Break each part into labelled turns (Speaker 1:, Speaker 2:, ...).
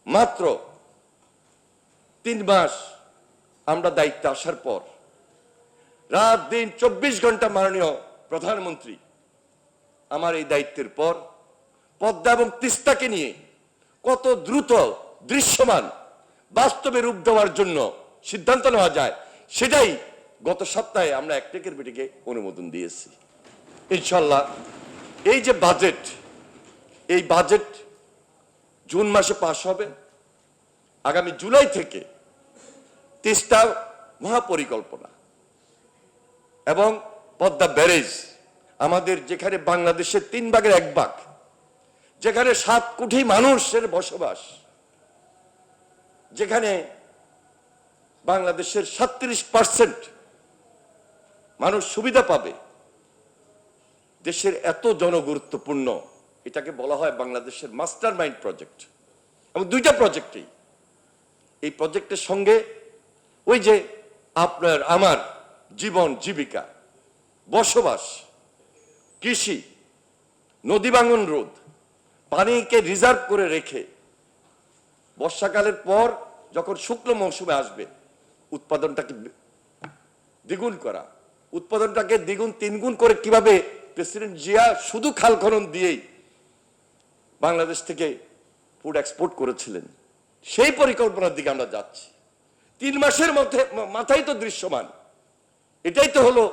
Speaker 1: মাত্র 3 মাস আমরা দায়িত্বে আসার পর রাত দিন 24 ঘন্টা মাননীয় প্রধানমন্ত্রী আমার এই দায়িত্বের পর পদ্মা এবং তিস্তাকে নিয়ে কত দ্রুত দৃশ্যমান বাস্তবে রূপ দেওয়ার জন্য সিদ্ধান্ত নেওয়া যায়, সেটাই গত সপ্তাহে আমরা একটেকের মিটিংয়ে অনুমোদন দিয়েছি। ইনশাল্লাহ এই যে বাজেট, এই বাজেট জুন মাসে পাশ হবে। আগামী জুলাই থেকে তিস্তা মহাপরিকল্পনা এবং পদ্মা ব্যারেজ, আমাদের যেখানে বাংলাদেশের 3 ভাগের 1 ভাগ, যেখানে 7 কোটি মানুষের বসবাস, যেখানে বাংলাদেশের 37% মানুষ সুবিধা পাবে, দেশের এত জনগুরুত্বপূর্ণ, এটাকে বলা হয় বাংলাদেশের মাস্টার মাইন্ড প্রজেক্ট। এবং 2টা প্রজেক্টই, এই প্রজেক্টের সঙ্গে ওই যে আপনার আমার জীবন জীবিকা, বসবাস, কৃষি, নদী ভাঙন রোধ, পানিকে রিজার্ভ করে রেখে বর্ষাকালের পর যখন শুকনো মৌসুমে আসবে উৎপাদনটাকে দ্বিগুণ করা, উৎপাদনটাকে দ্বিগুণ 3 গুণ করে কিভাবে প্রেসিডেন্ট জিয়া শুধু খাল খনন দিয়েই বাংলাদেশ থেকে ফুড এক্সপোর্ট করেছিলেন, সেই পরিকল্পনার দিকে আমরা যাচ্ছি। 3 মাসের মধ্যে মাথায় তো দৃশ্যমান। এটাই তো হলো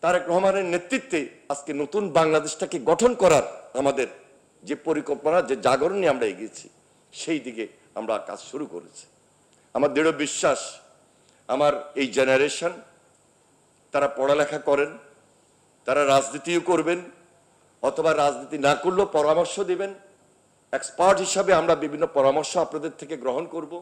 Speaker 1: তারেক রহমানের নেতৃত্বে আজকে নতুন বাংলাদেশটাকে গঠন করার আমাদের যে পরিকল্পনা, যে জাগরণ নিয়ে আমরা এগিয়েছি, সেই দিকে আমরা কাজ শুরু করেছি। আমার দৃঢ় বিশ্বাস আমার এই জেনারেশন, তারা পড়ালেখা করেন, তারা রাজনীতিও করবেন, অথবা রাজনীতি না করলেও পরামর্শ দিবেন। এক্সপার্ট হিসাবে আমরা বিভিন্ন পরামর্শ আপনাদের থেকে গ্রহণ করব।